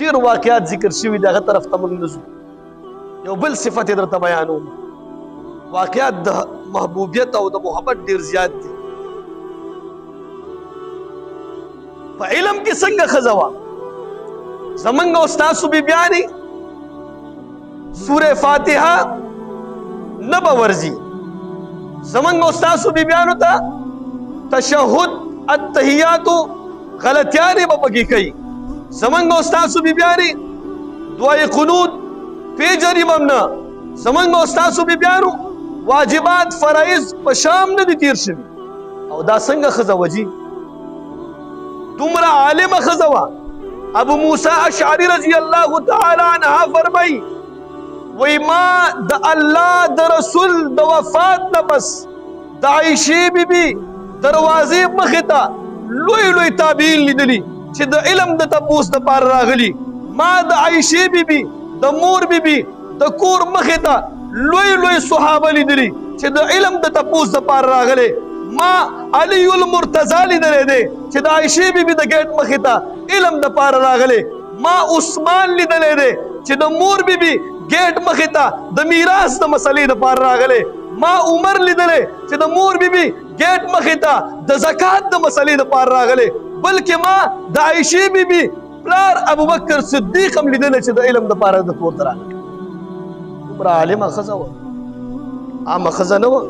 ډیر واقعات ذکر شوي دغه طرف ته موږ نه ځو. یو بل صفت یې درته بیانوم. واقعات د محبوبیت او د محبت ډیر زیات دي. په علم کې څنګه ښځه وه؟ زمونږ او ستاسو بیبیانې سوره فاتحه نه به ورځي. زمونږ او ستاسو بیبیانو ته تشهد التحیاتو غلطیانې به پکې کوي. زمونږ او ستاسو بیبیانې دعای قنوت پیژني به هم نه. زمونږ او ستاسو بیبیانو واجبات فرایض په شام نه دي تیر شوي. او دا څنګه ښځه وه جي؟ دومره عالمه ښځه وه. ابو موسی اشعری رضی الله تعالی عنها فرمایي وی ما د الله د رسول د وفات نه بس د عایشې بیبي دروازې مخې ته لوی لوی تابعین لیدلي چې د علم د تپوس دپاره راغلي. ما د عایشې بیبي د مور بیبي د کور مخې ته لوی لوی صحابه لیدلي چې د علم د تپوس دپاره راغلي. ما علی المرتضی لیدلی دی چې د عایشې بیبي د ګیټ مخې ته علم دپاره راغلی. ما عثمان لیدلی دی چې د مور بیبي ګیټ مخې ته د میراث د مسلې دپاره راغلی. ما عمر لیدلی چې د مور بیبي ګیټ مخې ته د زکات د مسلې دپاره راغلی. بلکې ما د عایشې بیبي پلار ابوبکر صدیق هم لیدلی چې د علم دپاره د کور ته راغلی. دومره عالمه ښځه وه، عامه ښځه نه وه.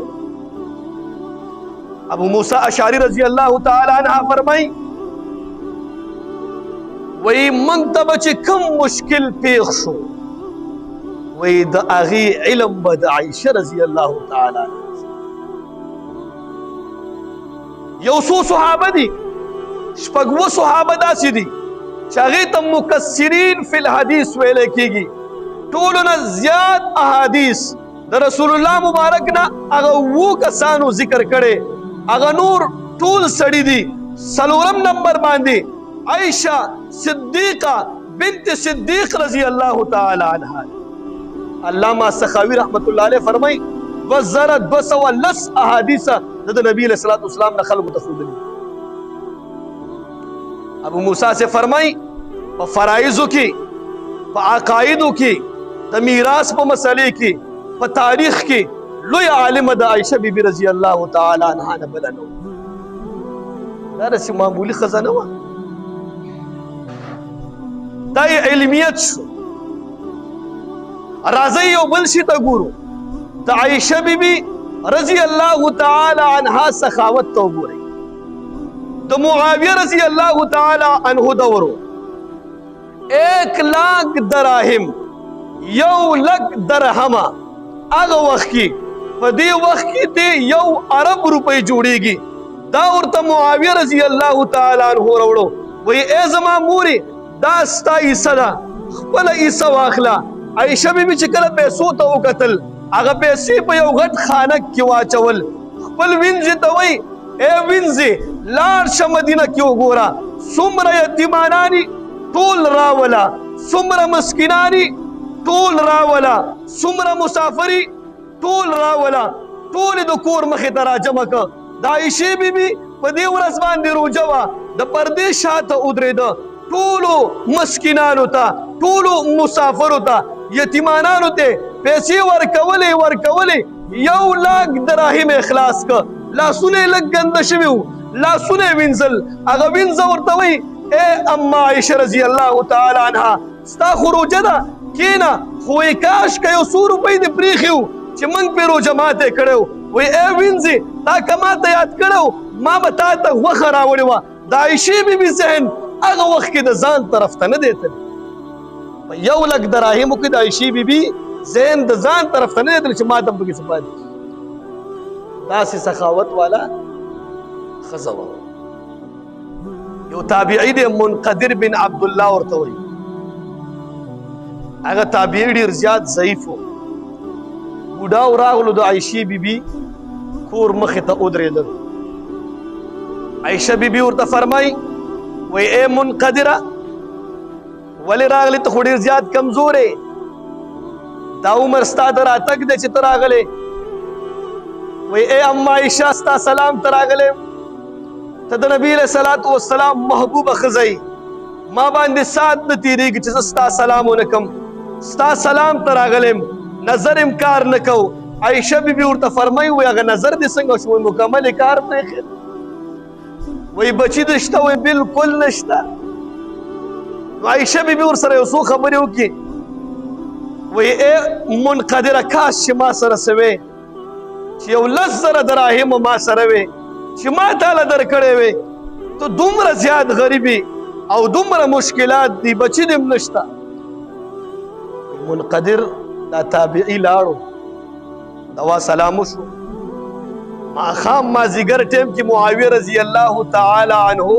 ابو موسی اشعری رضی الله تعالی عنہ فرمای وی من ته چې کوم مشکل پیښ شو وی د هغې علم به د عایشه رضی الله تعالی عنہ. یو څو صحابه دي، شپږ اووه صحابه داسې دي چې هغې ته مکثرین فی الحدیث ویلی کېږي. ټولو نه زیات احادیث د رسول الله مبارک نه هغه اووه کسانو ذکر کړی. اغه نور ټول سړی دي. څلورم نمبر باندې عائشہ صدیقہ بنت صدیق رضی الله تعالی عنها. علامہ سخاوی رحمت الله علیه فرمای وزرت 210 احادیث د نبی علیہ الصلوۃ والسلام نه خلق تفضل. ابو موسی سے فرمای په فرایض کې، په عقاید کې، د میراث په مسلې کې، په تاریخ کې لوی عالم د عائشہ بی بی رضی الله تعالی عنها نه بل نه. دا رسې معمولي ښځه نه وه. دا یې علمیت شو. راځئ یو بل شي ته ګورو. د عائشہ بی بی رضی الله تعالی عنها سخاوت ته وګورئ. د معاویه رضی الله تعالی عنه دورو 1,00,000 دراهم، 1,00,000 درهمه هغه وخت کې په دې وخت کې ته 1 ارب روپۍ جوړیږي. دا ورته معاویه رضی الله تعالی عنہ راوړو. وایي ای زما مورې دا ستا حصه ده، خپله حصه واخله. عایشه بیبي چې کله پیسو ته وکتل، هغه پیسې په یو غټ خانک کې واچول. خپل وینځې ته وایي ای وینځې لاړ شه مدینه کې وګوره، څومره یتیماناني ټول راوله، څومره مسکیناني ټول راوله، څومره مسافري ټول راوله، ټول د کور مخې ته راجمع که. د عایشې بیبي په دې ورځ باندې روژه وه، د پردې شاته ودرېده. ټولو مسکینانو ته، ټولو مسافرو ته، یتیمانانو ته پیسې ورکولې 1,00,000 دراهم اخلاص که. لاسونه یې لږ ګنده شوي وو، لاسونه یې وینځل. هغه وینځه ورته وایي ای اما عایشه رضی الله تعالی عنها ستا خو روژه ده کېنه، خو وایي کاش که یو څو روپۍ دې پرېښي وو چې موږ پرې روژه ماتی کړی وو. وایي ای وینځې تا که ما ته یاد کړی وو ما به تا ته غوښه راوړې وه. د عایشې بیبي ذهن هغه وخت کې د ځان طرف ته نه دی تللی. په 1,00,000 دراهمو کې د عایشې بیبي ذهن د ځان طرف ته نه دی تللی چې ما ته هم پکې څه پاتې. داسې سخاوت والا ښځه وه. یو تابعي دی منقدر بن عبدالله ورته وایي. هغه تابعي ډېر زیات ضعیف و. بوډاو راغلو د عایشې بیبي کور مخې ته ودرېدل. عایشه بیبي ورته فرمایي وایي ای منقدره ولې راغلې؟ ته خو ډېر زیات کمزورې، دا عمر ستا د راتګ دی چې ته راغلې. وایي ای اما عایشه ستا سلام ته راغلی، ته د نبي علیه صلات وسلام محبوبه ښځه یې، ما باندې سات نه تیریږي چې زه ستا سلام ونه کم، ستا سلام ته راغلم، نظر کار نه کو. عایشه بیبي ورته فرمایي وایي هغه نظر دې څنګه شو؟ مکمل کار پرېښی. وایي بچي دې شته؟ وایي بلکل نشته. نو عایشه بیبي ورسره یو څو خبرې وکړي. وایي ای منقدره کاش چې ما سره څه وې، چې یو 10,000 دراهم ما سره وې چې ما تاله درکړې وې. ته دومره زیات غریبي او دومره مشکلات دي، بچي دې هم نشته. منقدر دا تابعي لاړو، دوا سلام وشو. ماښام مازدیګر ټیم کې معاویه رضی الله تعالی عنه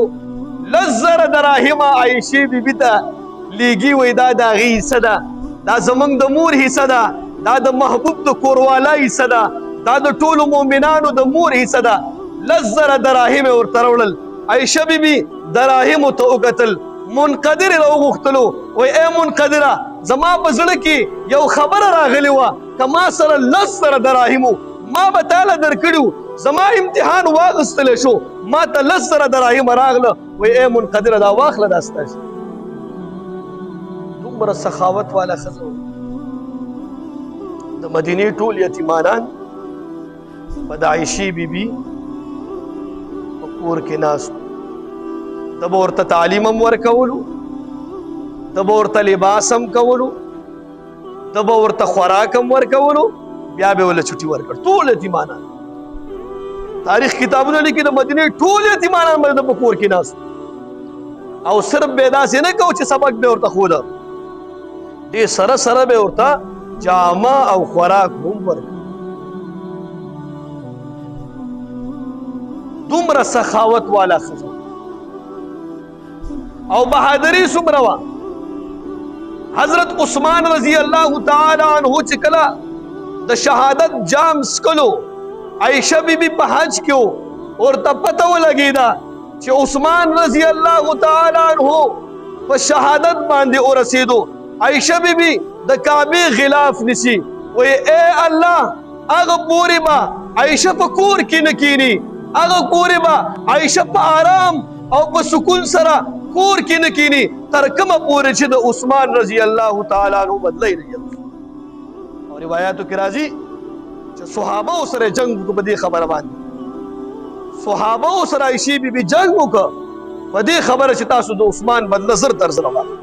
10,000 دراهم عایشې بیبي ته لیږي. وایي دا د هغې حصه ده، دا زمونږ د مور حصه ده، دا د محبوب د کوروالا حصه ده، دا د ټولو مؤمنانو د مور حصه ده. 10,000 دراهم یې ورته راوړل. عایشه بیبي دراهمو ته وکتل، منقدر یې راوغوښتلو. وایي ای منقدره زما په زړه کې یو خبره راغلې وه، که ما سره 10,000 دراهمو ما به تاله درکړي، زما امتحان واخیستلی شو، ما ته 10,000 دراهم راغله. وایي ای منقدره دا واخله دا ستاسې. دومره سخاوت والا ښځه وه. د مدینې ټول یتیمانان به د عایشې بیبي په کور کې ناست، د به ورته تعلیم هم ورکولو، د به ورته لباس هم کولو، د به ورته خوراک هم ورکولو، بیا به ورله چټي ورکړ. ټول یتیمانان تاریخ کتابونه لیکي د مدینې ټول یتیمانان به د په کور کې ناست، او صرف به داسې نه کوو چې سبق به ورته ښوده، دې سره سره به ورته جامه او خوراک هم ورکړ. دومره سخاوت والا ښځه او بهادري څومره وه. حضرت عثمان رضی الله تعالی عنه چې کله د شهادت جام څکلو، عایشه بیبي په حج کې و، ورته پته ولګېده چې عثمان رضی الله تعالی عنه په شهادت باندې ورسېدو. عایشه بیبي د کعبې غلاف نیسي. وایي ای الله هغه پورې به عایشه په کور کې نه کیني، هغه پورې به عایشه په آرام او په سکون سره کور کې نه کینی، تر کومه پورې چې د عثمان رضی الله تعالی عنہ بدلی نه یل. او روایاتو کې راځي چې صحابه سره جنگ وکړ په دې خبره باندې، صحابه سره عایشې بیبي جنگ وکړ په دې خبره چې تاسو د عثمان بدله زر تر زر واخلئ.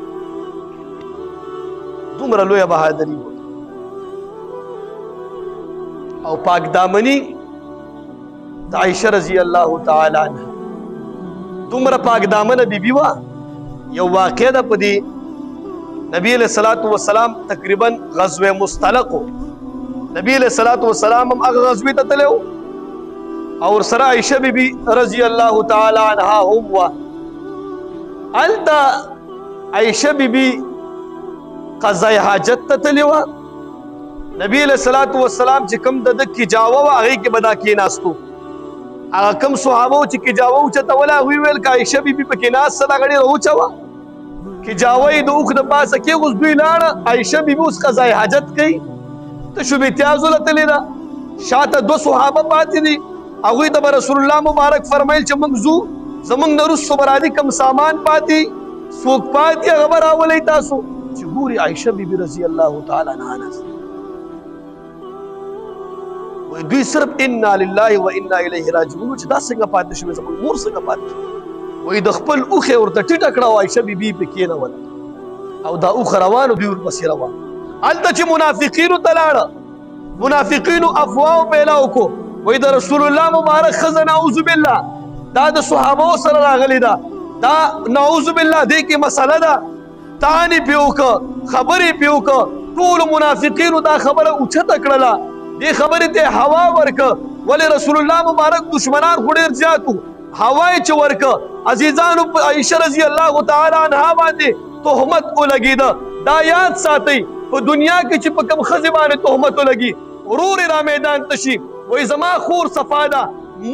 دومره لویه بهادري وه او پاک دامني د عایشه رضی الله تعالی عنها. دومره پاک دامنه بیبي وه. یو واقع ده په دې نبی علیہ الصلوۃ والسلام تقریبا غزوه مستلق، نبی علیہ الصلوۃ والسلام هم هغه غزوې ته تللی و او ورسره عایشه بیبي رضی الله تعالی عنها هم وه. هلته عایشه بیبي قضای حاجت ته تللی وه. نبی علیہ الصلوۃ والسلام چې کوم د ده کجاوه وه هغې کې به دا کېناستو. هغه کوم صحابه چې کجاوه اوچتوله هغوی ویل که عایشه بیبي پکې ناسته ده هغه ډېره اوچه وه، کجاوه یې د اوښ د پاسه کېغوځ، دوی لاړه، عایشه بیبي اوس قضای حاجت کوي، تشو امتیازو له تلې ده. شاته 2 صحابه پاتې دي، هغوی ته به رسول الله مبارک فرمیل چې موږ ځو، زموږ نه وروسته به راځي کوم سامان پاتې، څوک پاتې هغه به راولئ تاسو. چې ګوري عایشه بیبي رضی الله تعالی عنها ناست، دوی صرف انا لله و انا الیه راجعون چې دا څنګه پاتې شوې، زموږ مور څنګه پاتې شوې. وایي د خپل اوښې ورته ټیټه کړه او عایشه بیبي پې کېنوله او دا اوښه روانو دوی ورپسې روان. هلته چې منافقینو ته لاړه، منافقینو افواو پیدا وکړو. وایي د رسول الله مبارک ښځه نعوذ بالله دا د صحابو سره راغلې ده، دا نعوذ بالله دې کې مسله ده، تانې پې وکړه، خبرې پې وکړه. ټولو منافقینو دا خبره اوچته کړله، دې خبرې ته هوا ورکه. ولې رسول الله مبارک دشمنان خو ډېر زیات وو، هوا یې چې ورکه عزیزانو په عایشه رضی الله تعالی عنها باندې تهمت ولګېده. دا یاد ساتئ په دنیا کې چې په کوم ښځې باندې تهمت ولګي، ورور یې را میدان ته شي وایي زما خور صفا ده،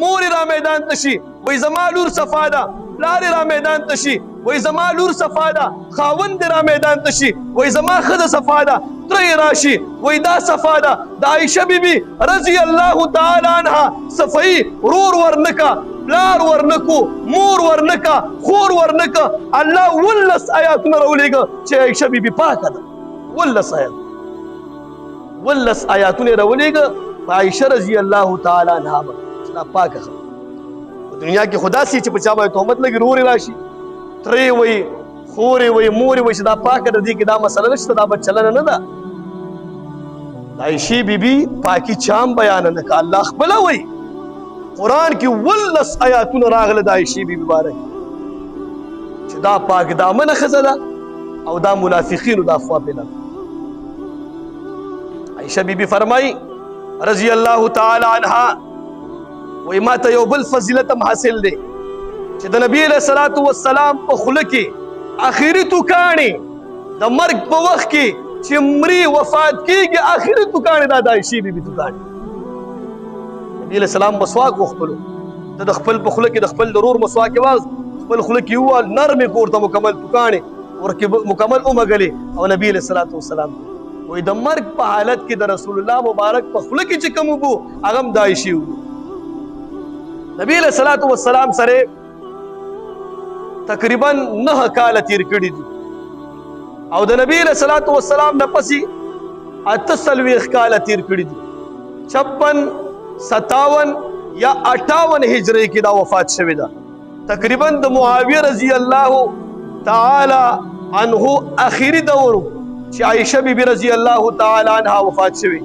مور یې را میدان ته شي وایي زما لور صفا ده، پلار یې را میدان ته شي وایي زما لور صفا ده، خاوند یې را میدان ته شي وایي زما ښځه صفا ده، تره یې راشي وایي دا صفا ده. د عایشه بیبي رضی الله تعالی عنها صفایي ورور ورنکه، پلار ورنکو مور ورنکا خور ورنکا الله 19 آیاتونه راولېږه چې عایشه بیبي پاکه ده 19 آیاتونه راولېږه په عایشه رضی الله تعالی عنها چې دا پاکه ده په دنیا کې خدا سي چې په چا باندې تهمت لګي رورې راشي ترې وایي خورې وایي مورې وایي چې دا پاکه ده دې کې دا مسله نشته دا بد چلنه نه ده د عایشې بیبي پاکي چام بیان نه که الله خپله وایي قرآن کې 19 آیاتونه راغله د عایشې بیبي باره چې دا پاک دامنه ښځه ده او دا منافقینو دا خوا بله عایشه بیبي فرمایي رضی الله تعالی عنها وایي ما ته یو بل فضیلت هم حاصل دی چې د نبي علیه الصلاة والسلام په خوله کې آخري توکاڼې د مرګ په وخت کې چې مري وفات کېږي آخري توکاڼې دا د عایشې بیبي توکاڼې نبي علیه السلام مسواک وختلو ته د خپل په خوله کې د خپل ضرور مسواک یې خپل خوله کې ووال نرمې کور ته مکمل توکاڼې ورکې مکمل ومږلې او نبي علیه الصلاة والسلام وایي د مرګ په حالت کې د رسول الله مبارک په خوله کې چې کوم وبو هغه هم د عایشې وبو نبی علیہ الصلوۃ والسلام سره تقریبا 9 کال تیر کړي دي او د نبی علیہ الصلوۃ والسلام نه پسې 48 کال تیر کړي دي 56 57 یا 58 هجری کې دا وفات شوی ده تقریبا د معاویه رضی الله تعالی عنه اخیری دور چې عایشه بیبي رضی الله تعالی عنها وفات شوی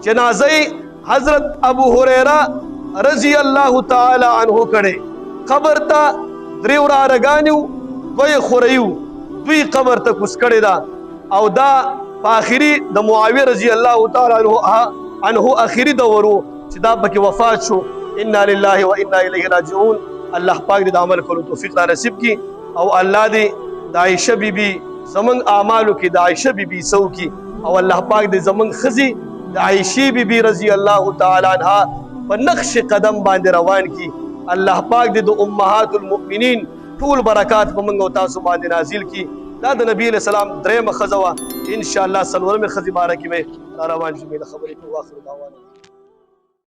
جنازه حضرت ابو هريره رضی الله تعالی عنہ کړي قبر ته درې ورارګانیو دوی خوریو دوی قبر ته کوس کړي دا او دا په اخري د معاویه رضی الله تعالی عنہ اخري دورو چې دا پکې وفات شو انا لله و انا الیه راجعون الله پاک دې د عمل کولو توفیق نصیب کړي او الله دې د عایشه بیبي زمنګ اعمالو کې د عایشه بیبي سو کړي او الله پاک دې زمنګ خزي د عایشه بیبي رضی الله تعالی عنها په نقش قدم باندې روان کی الله پاک دې د امهات المؤمنین ټول برکات په موږ او تاسو باندې نازل کی دا د نبی علیہ السلام درېمه ښځه وه ان شاء الله څلورمې ښځې باره کې به روان شو خبرې کوو واخر دعوانا